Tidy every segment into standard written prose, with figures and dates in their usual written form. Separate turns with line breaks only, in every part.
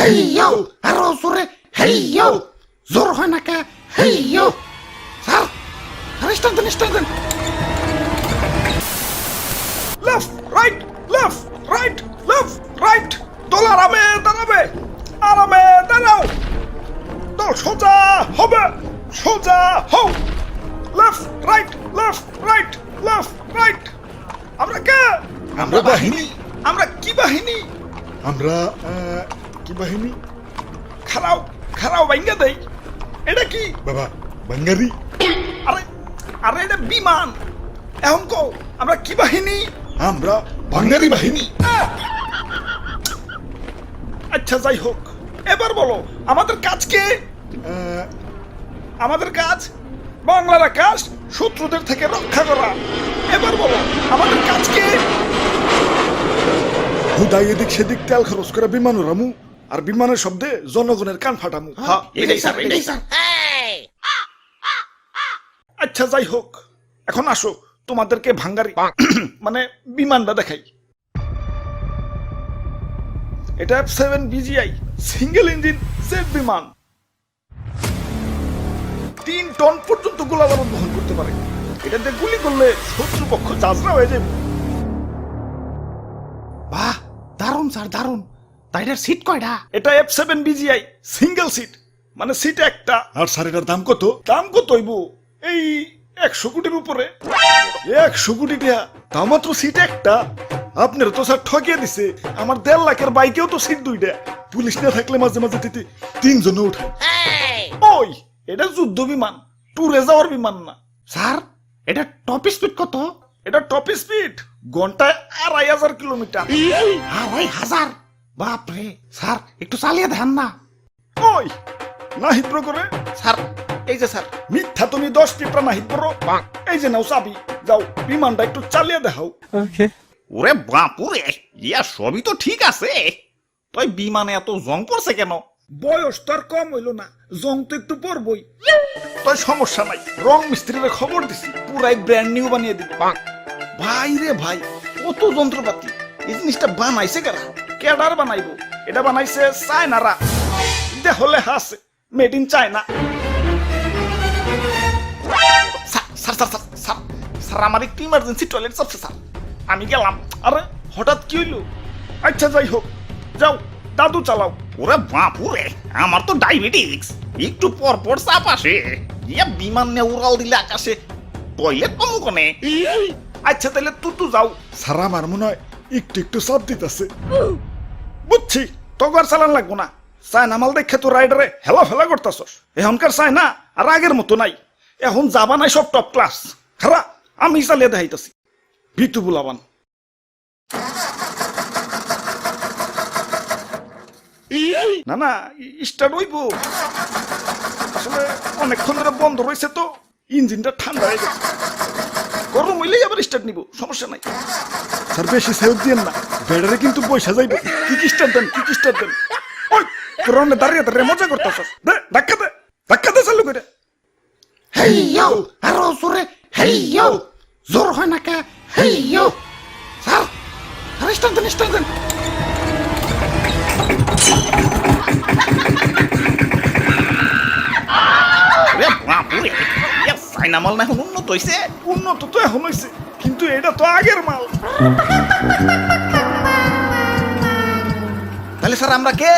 হেইয়ো আরো জোরে হেইয়ো জোর হয় না কে হেইয়ো স্যার স্টার্ট দেন
লেফট রাইট দল আরামে দাঁড়াও দল সোজা হবে সোজা হও লেফট রাইট আমরা কে
আমরা বাহিনী
আমরা কি বাহিনী
আমরা কি বাহিনী
খারাও ভাঙ্গা দেই এটা কি
বাবা বাঙ্গারি
আরে আরে এটা বিমান এখন কও আমরা কি বাহিনী
আমরা বাঙ্গারি বাহিনী
আচ্ছা যাই হোক এবার বলো আমাদের কাজ কে আমাদের কাজ বাংলার আকাশ শত্রুদের থেকে রক্ষা করা এবার বলো আমাদের কাজ কে
হুদাই এদিক সেদিক তেল খরচ করে বিমান উড়ামু আর বিমানের শব্দে জনগণের কান ফাটামু
হ্যাঁ,
এটাই স্যার
আচ্ছা যাই হোক এখন আসো তোমাদেরকে ভাঙ্গারি মানে বিমানটা দেখাই এটা F7 BGI single engine jet বিমান 3 টন পর্যন্ত গোলাবারুদ বহন করতে পারে এটাতে গুলি করলে শত্রুপক্ষ চাজরা হয়ে যাবে
বাহ দারুন স্যার দারুন তাইটার সিট কয়টা
এটা F7 BGI সিঙ্গেল সিট মানে সিট একটা
আর স্যার এটার দাম কত
দাম কত হইব এই 100 কোটির উপরে
100 কোটি টাকা তাও মাত্র সিট একটা আপনার তো স্যার ঠকিয়ে দিছে আমার 1.5 লাখের বাইকেও তো সিট দুইটা পুলিশ না থাকলে মাঝে মাঝে তিতে 3 জন উঠে
ওই এটা যুদ্ধ বিমান ট্যুরে যাওয়ার বিমান না
স্যার এটা টপ স্পিড কত
এটা টপ স্পিড ঘন্টায় 2500 কিলোমিটার
2500 বাপরে স্যার একটু চালিয়ে দেন না
ওই না হিব্র করে
স্যার এই যে স্যার
মিথ্যা তুমি 10 টিপরা না হিব্র এই যে নাও চাবি যাও বিমানটা একটু চালিয়ে দেখাও
ওরে বাপুরে ইয়া সবই তো ঠিক আছে তাই বিমানে এত জং পড়ছে কেন
বয়স তো আর কম হইল না জং তো একটু পড়বই তাই সমস্যা নাই রং মিস্ত্রিরে খবর দিছি পুরাই ব্র্যান্ড নিউ বানিয়ে দিবে ভাই রে ভাই কত যন্ত্রপাতি এই জিনিসটা বানাইছে কারা কেডার বানাইবো এটা বানাইছে চায়নারা দেহলে হাসে মেড ইন চায়না স্যার আমার একটু ইমার্জেন্সি টয়লেট চাপছে স্যার আমি গেলাম আরে হঠাৎ কি হইলো আচ্ছা যাই হোক যাও দাদু চালাও
ওরে বাপুরে আমার তো ডায়াবেটিস একটু পর পর চাপ আসে ইয়া বিমান নিয়ে উড়াল দিলে আকাশে টয়লেট পাবো কোনে
আচ্ছা তাহলে তুই যাও
স্যার আমার মনে হয় একটু একটু চাপ দিতেছে
বুঝছি তোকে আর চালান লাগবো না চায়না মাল দেখে তো রাইডারে হেলা ফেলা করতেছস এখনকার চায়না আর আগের মতো নাই এখন যাবা নাই সব টপ ক্লাস খারা আমি চালিয়ে দেখাইতেছি ভিতু বুলাবান না না স্টার্ট হইব আসলে অনেকক্ষণ ধরে বন্ধ রয়েছে তো ইঞ্জিনটা ঠান্ডা হয়ে গেছে গরম হইলেই আবার স্টার্ট নিব সমস্যা নাই
স্যার বেশি সেভ দিয়েন না ব্যাটারি কিন্তু পয়সা যাইবে
কি স্টার্ট দেন ওই পুরনো দাঁড়িয়ে দাঁড়িয়ে মজা করতেছস দে ধাক্কা দে চালু করে
হেইয়ো আরো জোরে হেইয়ো জোর হয় না কে হেইয়ো স্যার স্টার্ট দেন
ওরে বাপুরে ইয়া চাইনা মাল না এখন উন্নত হইছে
উন্নত তো এখন হয়েছে কিন্তু এটা তো আগের মাল
তাহলে স্যার আমরা কে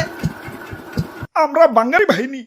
আমরা বাঙালি বাহিনী